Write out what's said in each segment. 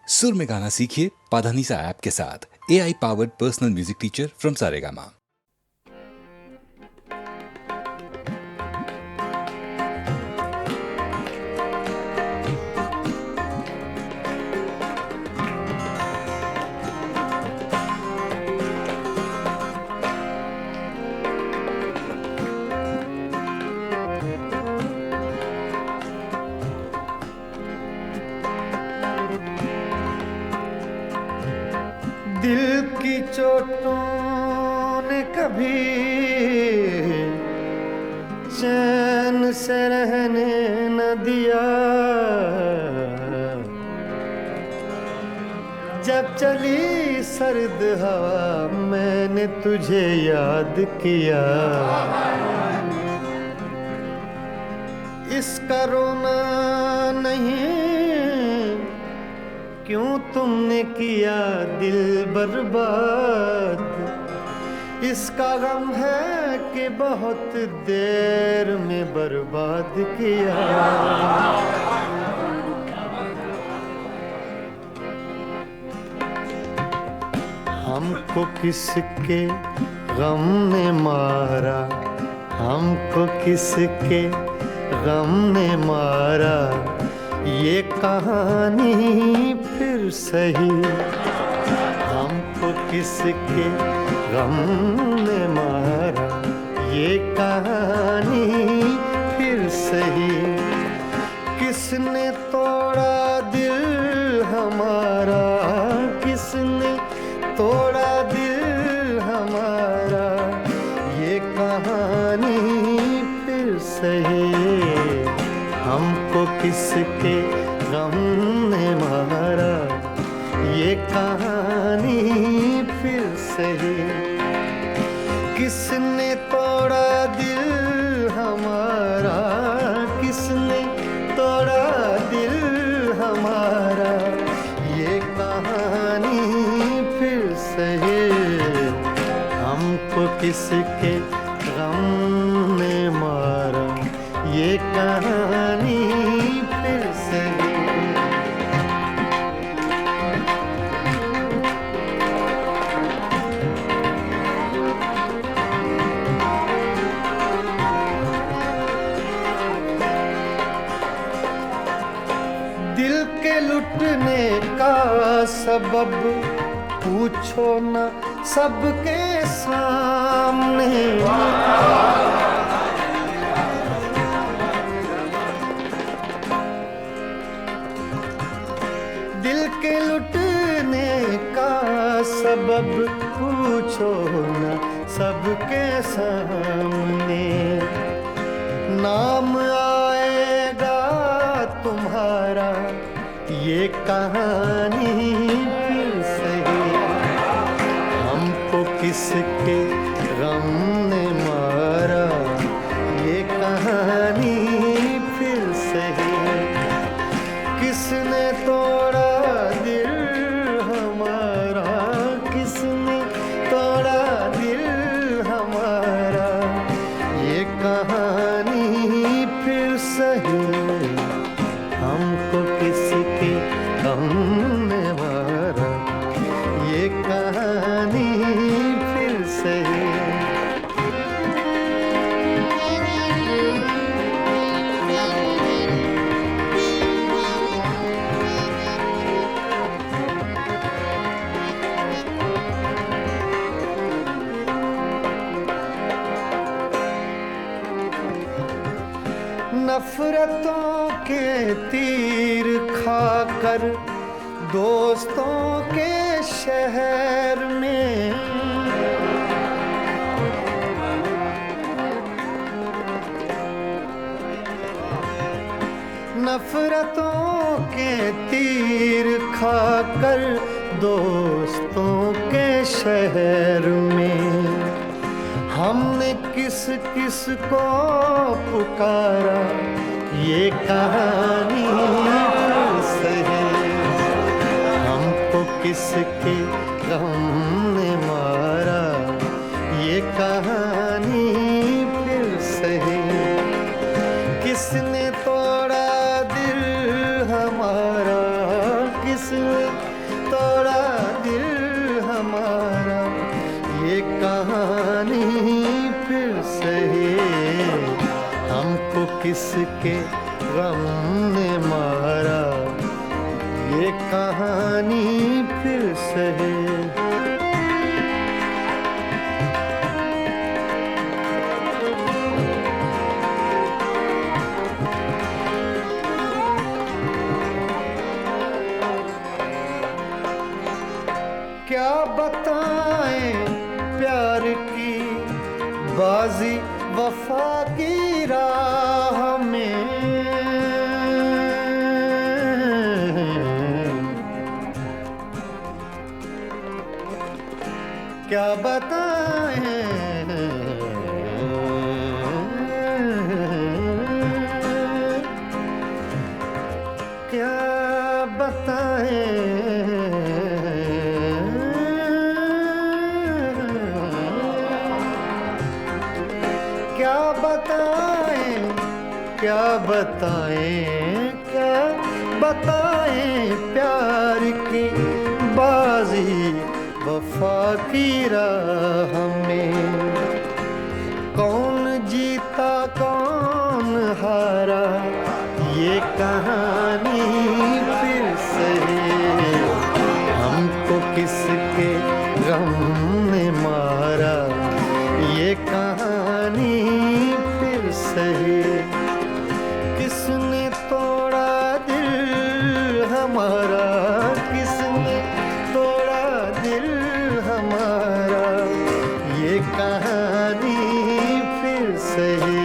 सुर में गाना सीखिए पाधानीसा ऐप के साथ। AI powered personal music teacher from Saregama. दिल की चोटों ने कभी चैन से रहने न दिया। जब चली सर्द हवा मैंने तुझे याद किया। इसका रोना नहीं क्यों तुमने किया दिल बर्बाद। इसका गम है कि बहुत देर में बर्बाद किया। हमको किसके गम ने मारा, हमको किसके गम ने मारा। ये कहानी फिर सही, हमको किसके गम ने मारा। ये कहानी फिर सही, किसने तोड़ा दिल हमारा, किसने तोड़ा दिल हमारा। ये कहानी फिर सही, हमको किसके गम ने मारा। ये कहानी फिर सही, किसने तोड़ा दिल हमारा, किसने तोड़ा दिल हमारा। ये कहानी फिर सही, हमको किसके गम ने मारा। ये कहानी फिर सही। दिल के लुटने का सबब पूछो न सबके सामने। दिल के लुटने का सबब पूछो न सबके सामने। नाम आएगा तुम्हारा, ये कहानी फिर सही। हमको किसके गम ने मारा। ये कहानी फिर सही, किसने तोड़ा दिल हमारा, किसने तोड़ा दिल हमारा। ये कहानी फिर सही, हमको किसके गम ने मारा। ये कहानी फिर सही। नफरतों के तीर खाकर दोस्तों के शहर में। नफरतों के तीर खाकर दोस्तों के शहर में। हमने किस किस को पुकारा। ये कहानी फिर सही, हमको किसके गम ने मारा। ये कहानी फिर सही, किसने तोड़ा दिल हमारा, किसने तोड़ा दिल हमारा, ये कहानी फिर सही। हमको किसके गम ने मारा, ये कहानी फिर सही। क्या बताएं प्यार की बाजी वफा की राह में, क्या बताएं, क्या बताएं, क्या बताएं, क्या बताएं, क्या बताएं प्यार की बाजी वफा की राह में। कौन जीता कौन हारा, ये कहानी फिर सही। हमको किसके गम ने मारा, ये कहानी फिर सही। किसने तोड़ा दिल हमारा, किसने तोड़ा दिल हमारा, ये कहानी फिर सही।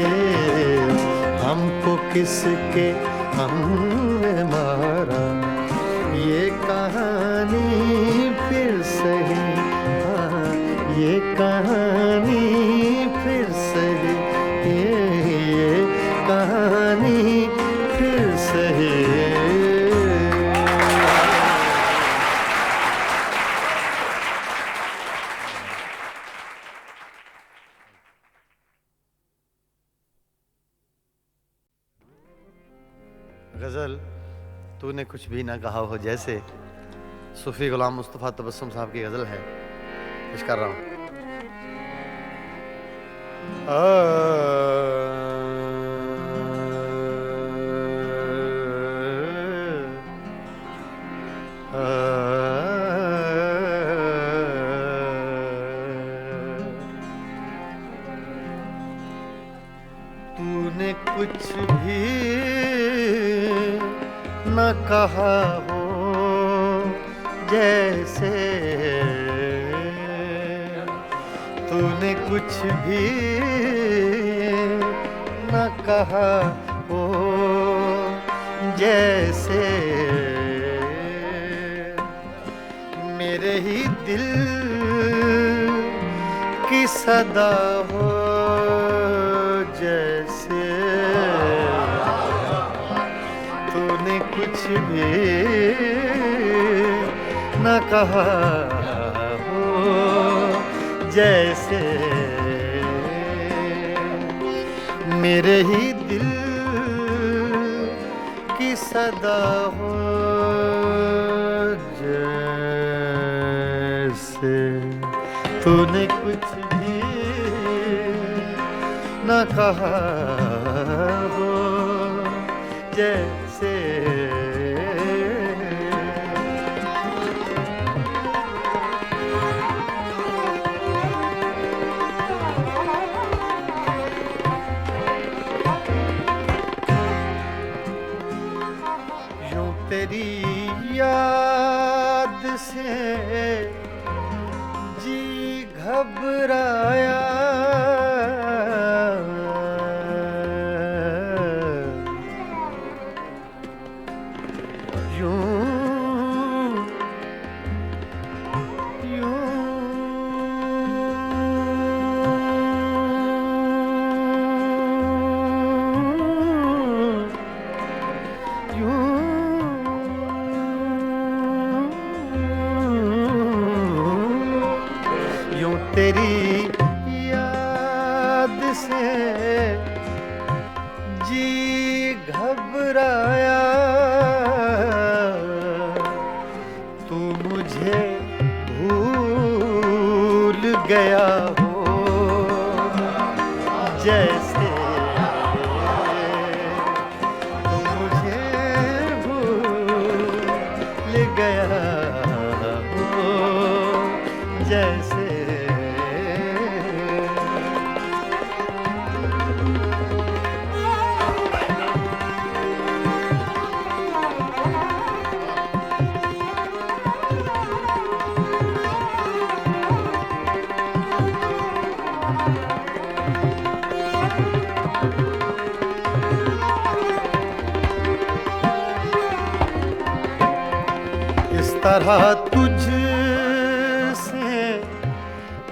हमको किसके हमने मारा, ये कहानी फिर सही। हाँ, ये कहानी फिर सही, ये कहानी फिर सही। गज़ल तूने कुछ भी ना कहा हो, जैसे सूफी गुलाम मुस्तफ़ा तबस्सुम साहब की गज़ल है, पेश कर रहा हूँ। तूने कुछ भी न कहा हो, जैसे तूने कुछ भी न कहा हो, जैसे मेरे ही दिल की सदा हो, जैसे तूने कुछ भी न कहा हो, जैसे मेरे ही दिल की सदा हो, जैसे तूने कुछ भी न कहा हो, जैसे यूं तेरी याद से जी घबराया, तेरी याद तू मुझे भूल गया हो जैसे तू मुझे भूल गया हो जैसे तरह तुझसे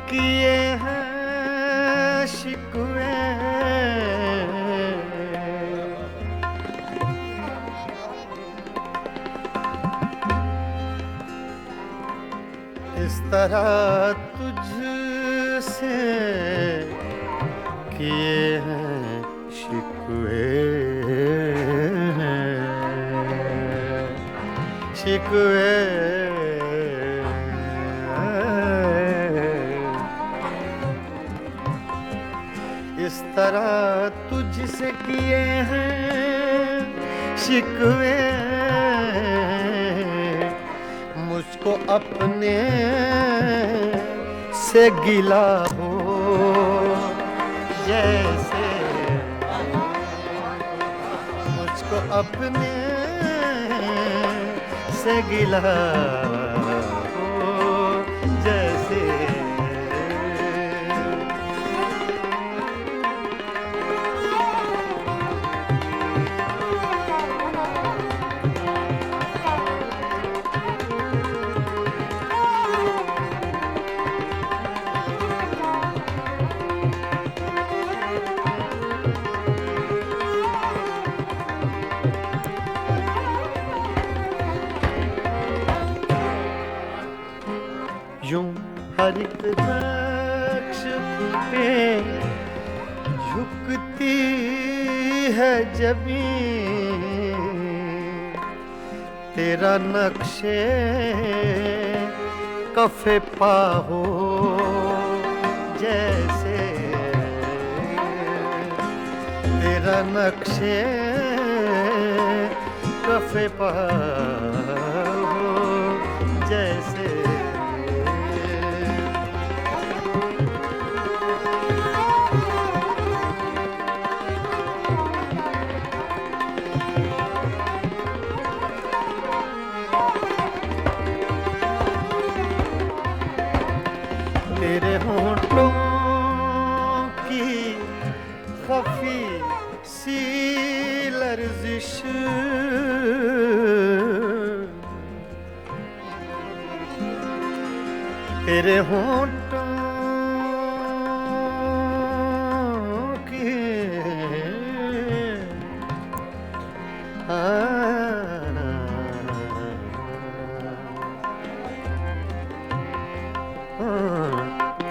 किए हैं शिकवे इस तरह तुझसे किए हैं शिकवे शिकवे इस तरह तुझसे किए हैं शिकवे मुझको अपने से गिला हो जैसे मुझको अपने से गिला हो जैसे यूं हर एक नक्श पे झुकती है जमीन तेरा नक्शे कफे पा हो जैसे तेरा नक्शे कफे पा हो जैसे तेरे होंठों की खफी सी लर्जिश तेरे होंठों की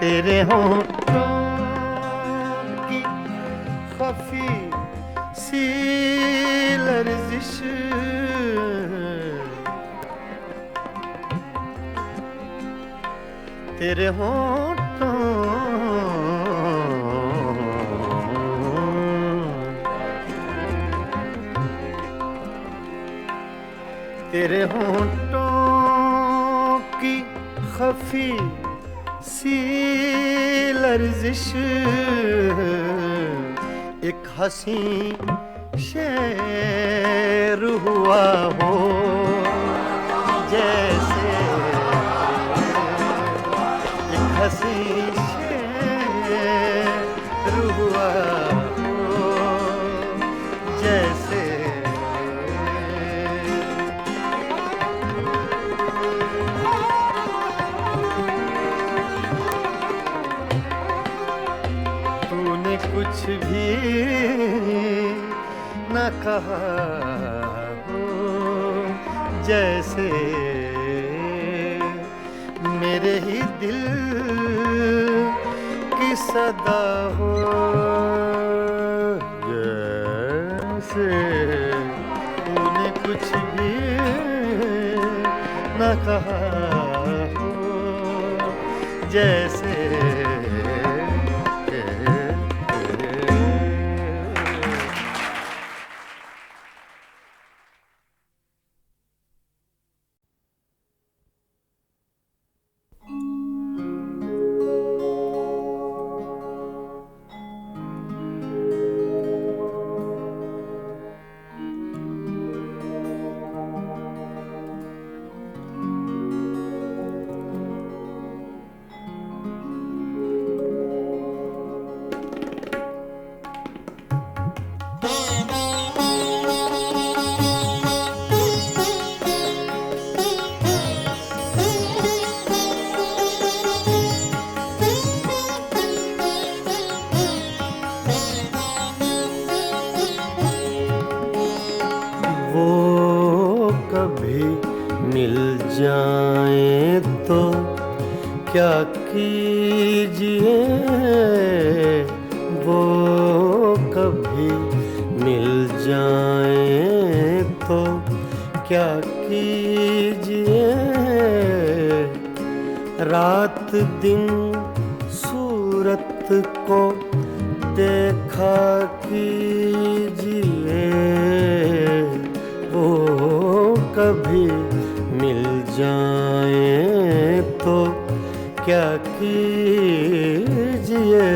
तेरे होंठों की खफी सी लर्जिश तेरे होंठों तेरे होंठों की खफी सी लर्जिश एक हंसी शेर हुआ हो जैसे एक हंसी शेर हुआ हो जैसे कुछ भी न कहा हो जैसे मेरे ही दिल की सदा हो जैसे तूने कुछ भी न कहा हो जैसे वो कभी मिल जाए तो क्या कीजिए, वो कभी मिल जाए तो क्या कीजिए, रात दिन सूरत को देखा कीजिए, वो कभी मिल जाए तो क्या कीजिए।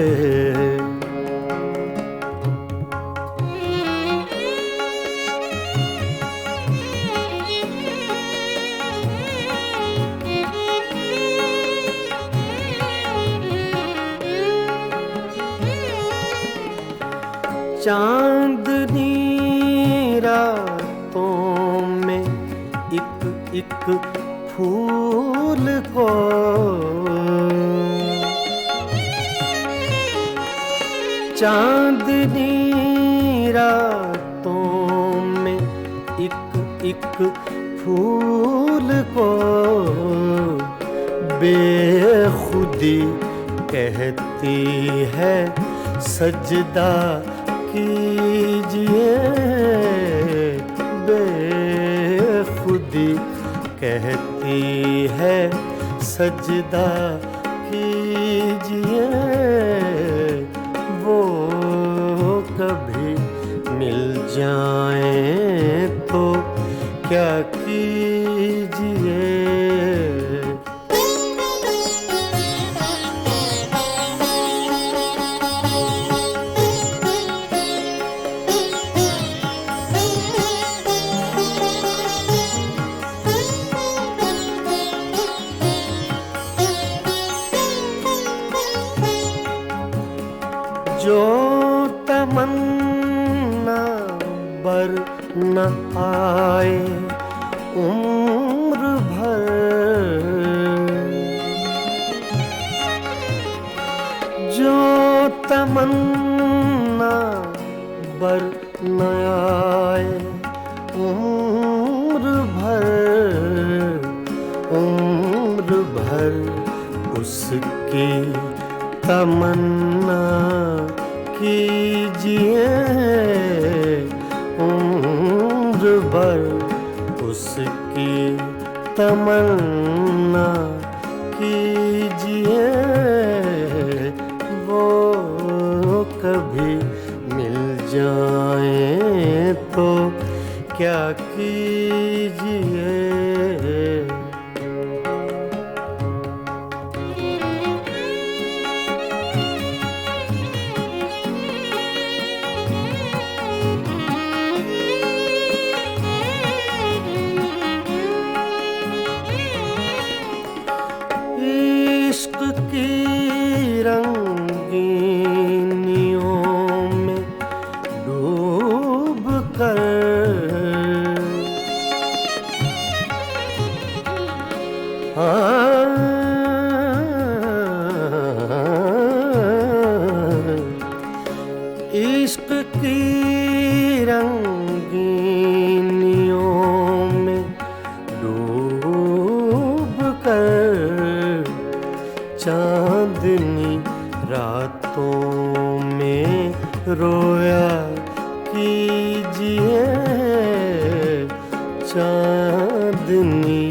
चांदनी रातों में एक एक फूल को चांदनी रातों में एक एक फूल को बेखुदी कहती है सजदा कीजिए, बेखुदी कहती है सजदा कीजिए, वो कभी मिल जाए तो क्या कीजिए। जो तमन्ना बर न आए उम्र भर, जो तमन्ना बर न आए उम्र भर उसकी तमन्ना कीजिए, उम्र भर उसकी तमन्ना कीजिए, वो कभी मिल जाए तो क्या कीजिए। इश्क की रंगीनियों में डूब कर इश्क की रंगीनियों में डूब कर चांदनी रातों में रोया कीजिए, चांदनी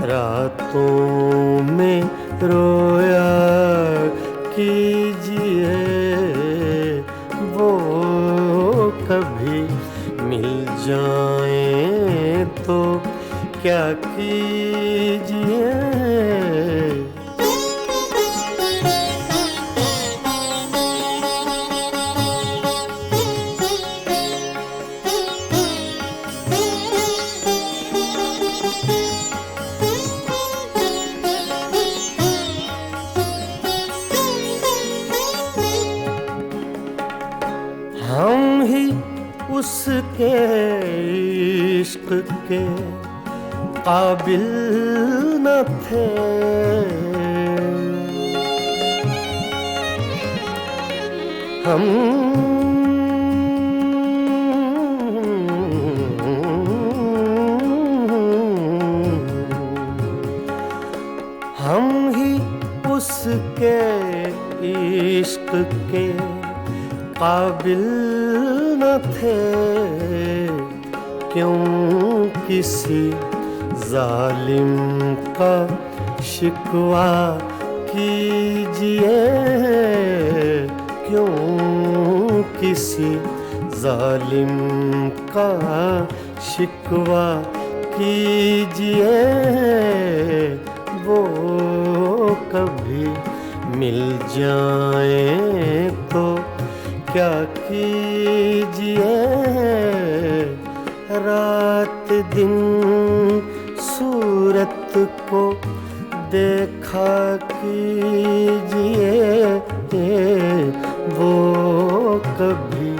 रात रातों में रोया कीजिए, वो कभी मिल जाए तो क्या कीजिए। हम ही उसके इश्क के काबिल न थे, हम ही उसके इश्क के काबिल न थे। क्यों किसी जालिम का शिकवा कीजिए, क्यों किसी जालिम का शिकवा कीजिए। वो कभी मिल जाए तो क्या कीजिए। रात दिन सूरत को देखा कीजिए, वो कभी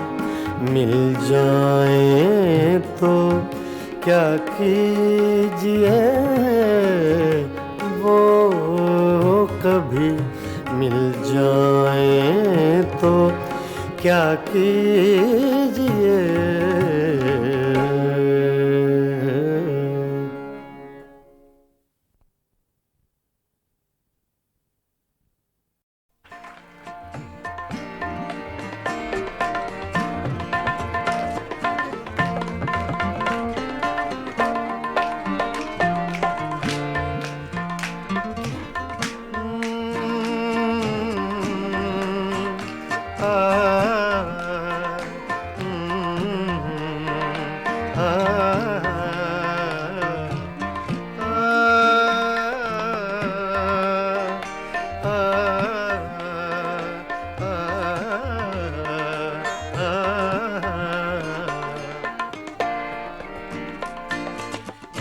मिल जाए तो क्या कीजिए। वो कभी मिल जाए तो क्या कीजिए।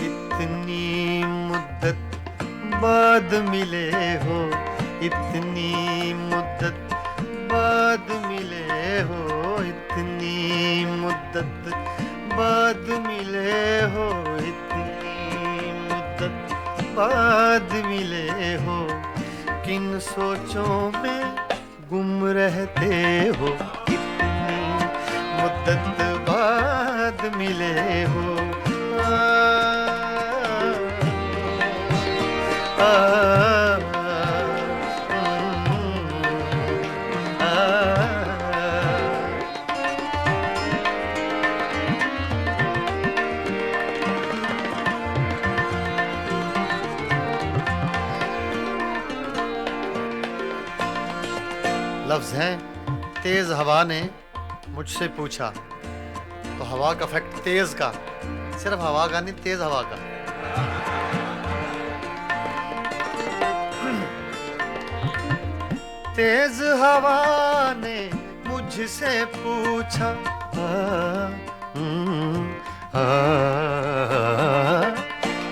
इतनी मुद्दत बाद मिले हो, इतनी मुद्दत बाद मिले हो, इतनी मुद्दत बाद मिले हो, इतनी मुद्दत बाद मिले हो। किन सोचों में गुम रहते हो, इतनी मुद्दत बाद मिले हो। लफ्ज़ हैं तेज हवा ने मुझसे पूछा, तो हवा का फैक्ट तेज का, सिर्फ हवा का नहीं, तेज हवा का। तेज हवा ने मुझसे पूछा,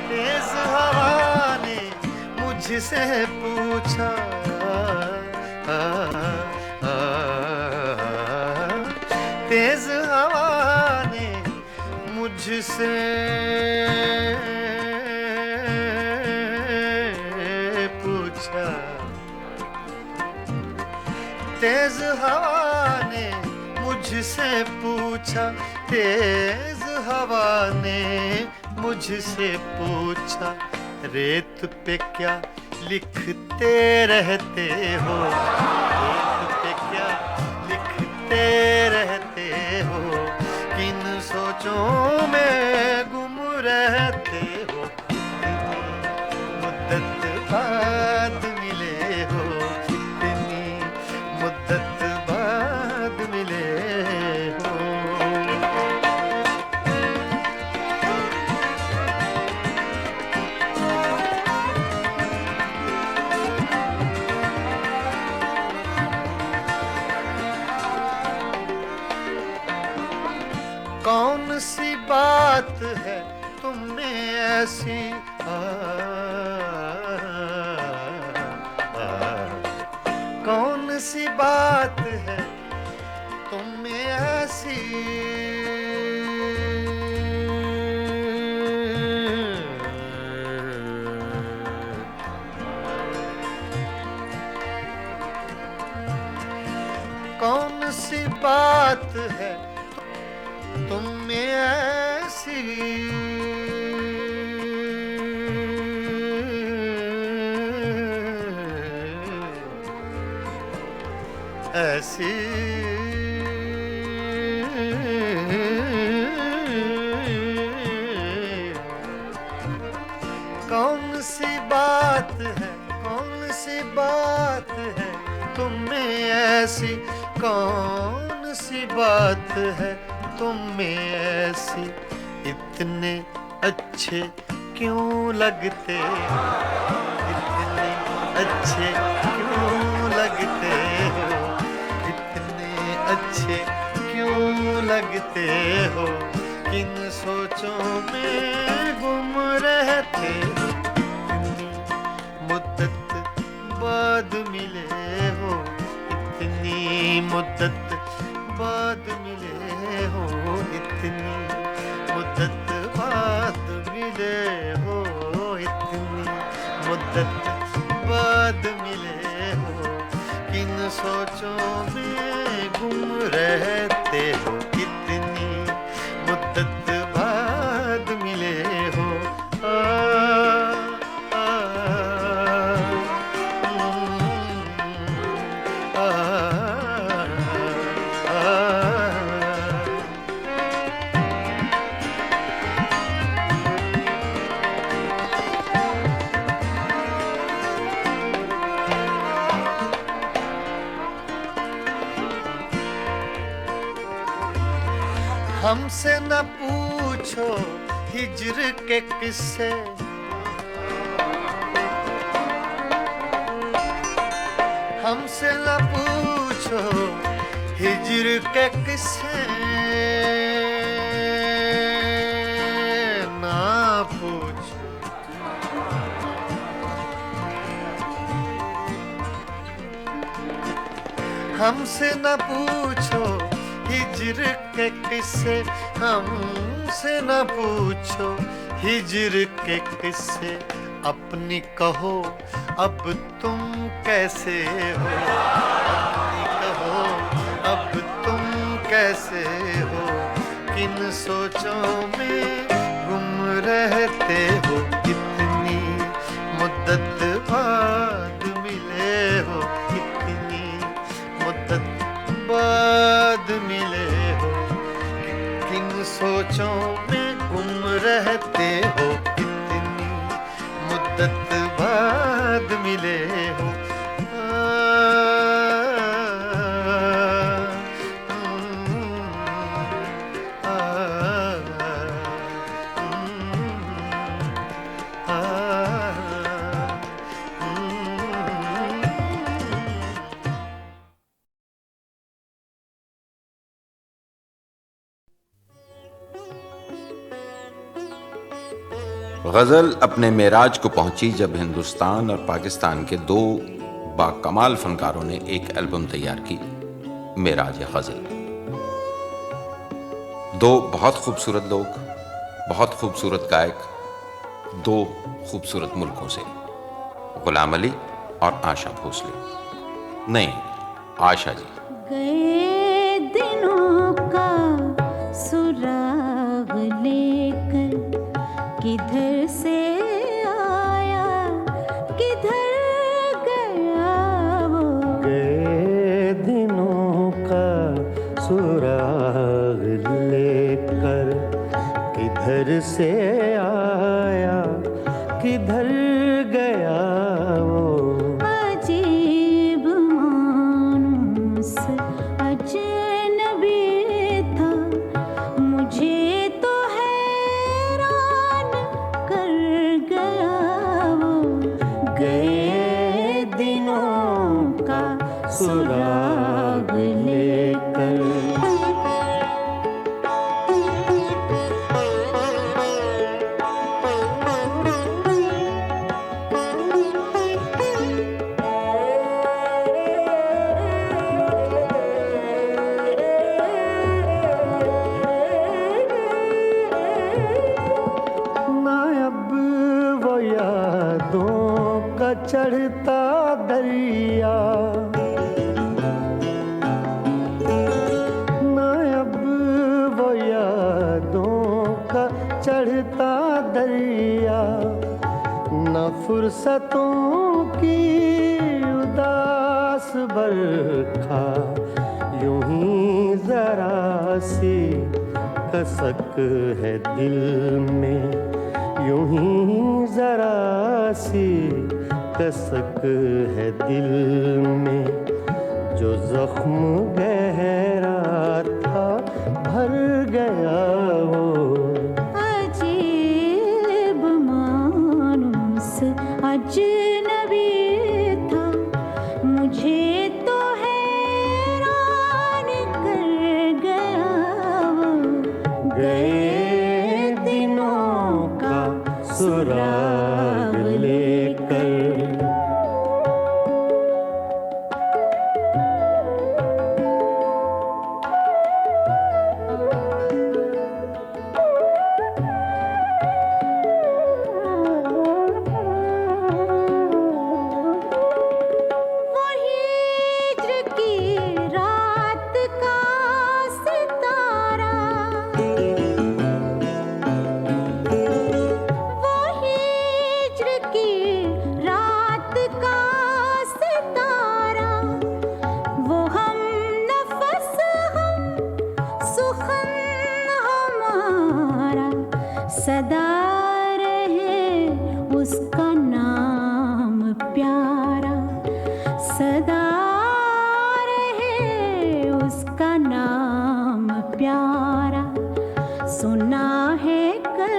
तेज हवा ने मुझसे पूछा, तेज हवा ने मुझसे पूछा, तेज हवा ने मुझसे पूछा, तेज हवा ने मुझसे पूछा, रेत पे क्या लिखते रहते हो, रेत पे क्या लिखते रहते हो, किन सोचों में गुम रहते हो। मुद्दत बाद मिले हो, इतनी मुद्दत बाद मिले हो। कौन सी बात है तुम में ऐसी कौन सी बात है तुम में ऐसी कौन सी बात है तुम में ऐसी ऐसी कौन सी बात है, कौन सी बात है तुम में ऐसी, कौन सी बात है तुम में ऐसी, इतने अच्छे क्यों लगते हो, इतने अच्छे क्यों लगते हो, इतने अच्छे क्यों लगते हो, किन सोचों में गुम रहते हो, इतनी मुद्दत बाद मिले हो, इतनी मुद्दत बाद मिले हो, इतनी मुद्दत बाद मिले हो, इतनी मुद्दत बाद मिले हो, किन सोचों में गुम रहते हो, इतनी मुद्दत बाद मिले हो। हमसे न पूछो हिज्र के किस्से, हमसे न पूछो हिज्र के किस्से, ना पूछो हमसे न पूछो हिज्र के किस्से, हमसे न पूछो हिज्र के किस्से, अपनी कहो अब तुम कैसे हो, अपनी कहो अब तुम कैसे हो, किन सोचों में गुम रहते हो, इतनी मुद्दत बाद मिले हो, इतनी मुद्दत बाद मिले हो, किन सोचों में गुम रहते हो, इतनी मुद्दत बाद मिले हो। गज़ल अपने मेराज को पहुंची जब हिंदुस्तान और पाकिस्तान के दो बाकमाल फनकारों ने एक एल्बम तैयार की, मेराज गज़ल। दो बहुत खूबसूरत लोग, बहुत खूबसूरत गायक, दो खूबसूरत मुल्कों से, गुलाम अली और आशा भोसले। नहीं, आशा जी। गए दिनों का सुराग लेकर किधर से आया किधर गया वो, गए दिनों का सुराग लेकर किधर से आया किधर गया सुराग लेकर। चढ़ता दरिया ना अब वो यादों का चढ़ता दरिया, न फुर्सतों की उदास बरखा, यूं ही जरा सी कसक है दिल में, यूं ही जरा सी कसक है दिल में, जो जख्म गहरा था भर गया वो। अजीब मानुस अजनबी था, मुझे तो हैरान कर गया वो। गए दिनों का सुराग लेकर। सदा रहे उसका नाम प्यारा, सदा रहे उसका नाम प्यारा। सुना है कल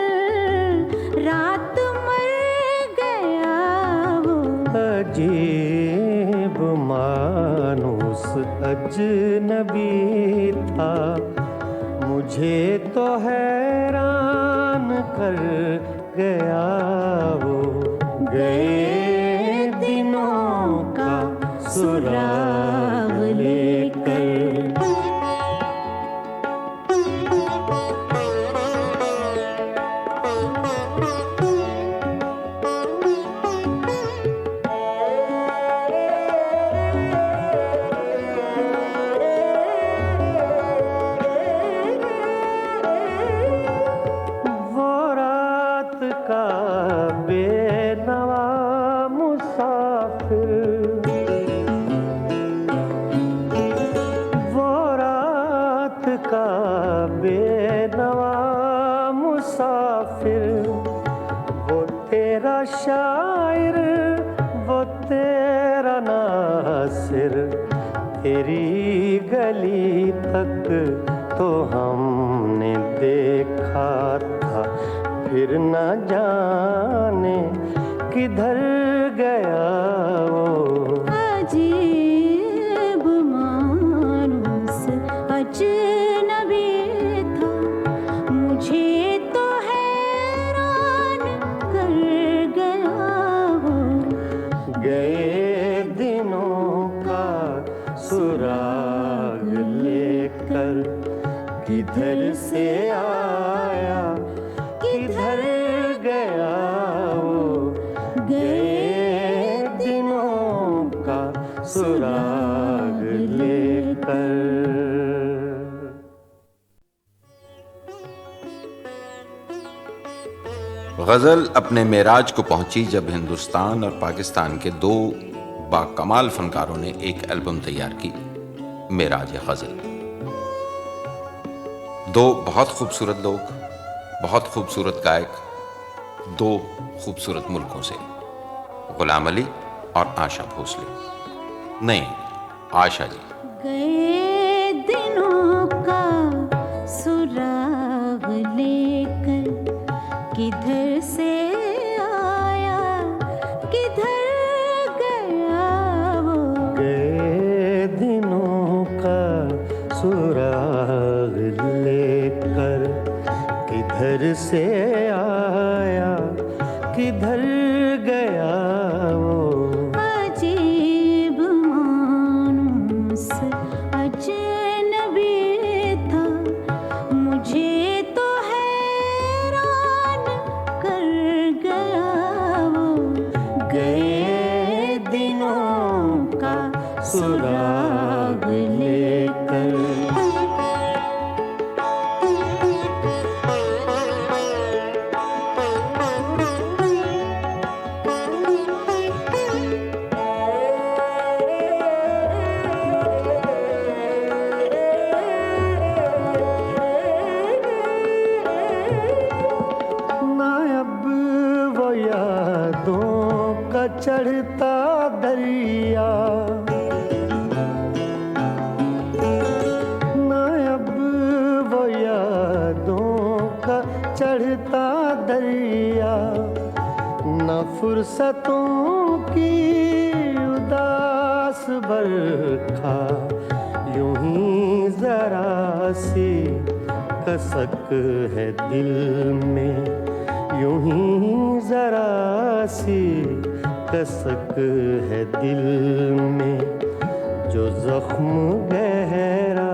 रात मर गया वो। अजीब मानुस अजनबी था, मुझे तो हैरान कर गया वो। गए दिनों का सुराग लेकर। बेनवा मुसाफिर, वो रात का बेनवा मुसाफिर, वो तेरा शायर, वो तेरा नासिर, तेरी गली तक तो हमने देखा था, फिर न जाने किधर गया वो। अजीब मानुस अजनबी था, मुझे तो हैरान कर गया वो। गए दिनों का सुराग लेकर, किधर से आया किधर गया वो। गए दिनों का सुराग लेकर। गज़ल अपने मेराज को पहुंची जब हिंदुस्तान और पाकिस्तान के दो बाकमाल फनकारों ने एक एल्बम तैयार की, मेराज गज़ल। दो बहुत खूबसूरत लोग, बहुत खूबसूरत गायक, दो खूबसूरत मुल्कों से, गुलाम अली और आशा भोसले। नहीं, आशा जी। गए दिनों का सुराग लेकर, किधर से आया किधर गया वो। गए से आया किधर गया वो। अजीब मानुस अजनबी था, मुझे तो हैरान कर गया वो। गए दिनों का सुराग लेकर। ना अब वो यादों का चढ़ता दरिया, ना अब वो यादों का चढ़ता दरिया, न फुर्सतों की उदास बरखा, यूं ही जरा सी कसक है दिल में, यूं ही जरा सी कसक है दिल में। जो जख्म गहरा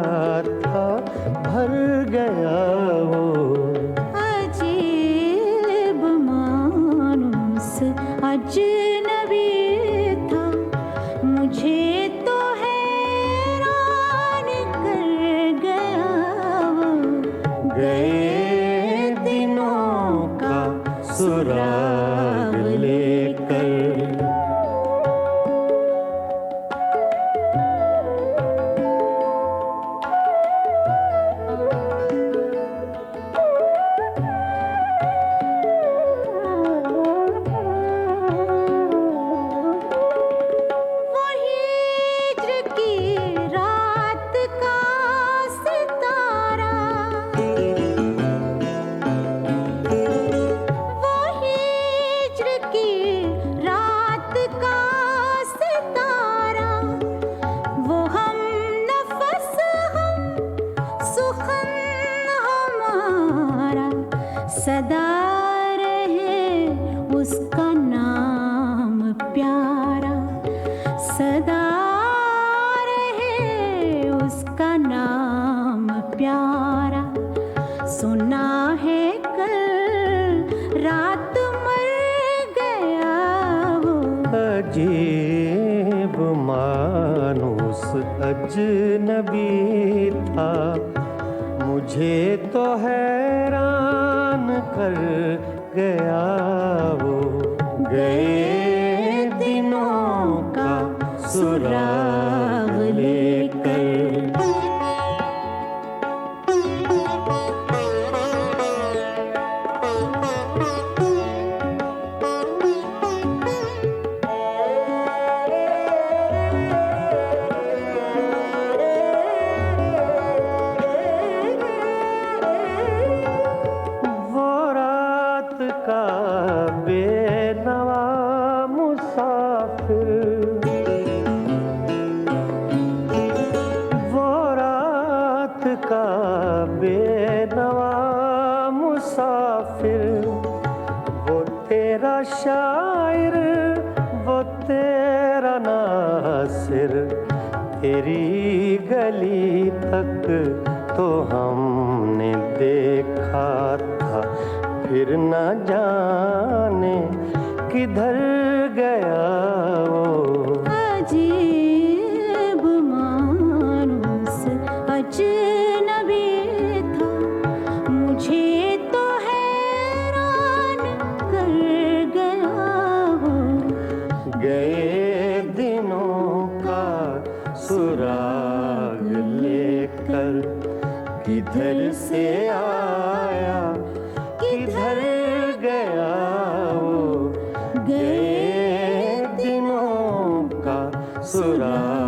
था भर गया वो। अजीब मानुस अजनबी था, मुझे तो हैरान कर गया वो। गए दिनों का सुराग लेकर। वो हिज्र की रात का सितारा, वो हिज्र की रात का सितारा, वो हम नफस हम सुखन हमारा, सदा रहे उसका नाम प्यारा, सदा रहे उसका नाम प्यारा। सुना है कल रात मर गया वो। अजीब मानुस अजनबी था, मुझे तो हैरान कर गया वो। गए दिनों का सुराग लेकर। वो रात का बेनवा मुसाफिर, वो रात का बेनवा मुसाफिर, वो तेरा शायर, वो तेरा नासिर, तेरी गली तक तो हमने देखा था, फिर न जाने किधर गया वो। अजीब मानुस अजनबी था, मुझे तो हैरान कर गया वो। गए दिनों का सुराग लेकर। किधर से आया किधर गया वो। गए दिनों का सुराग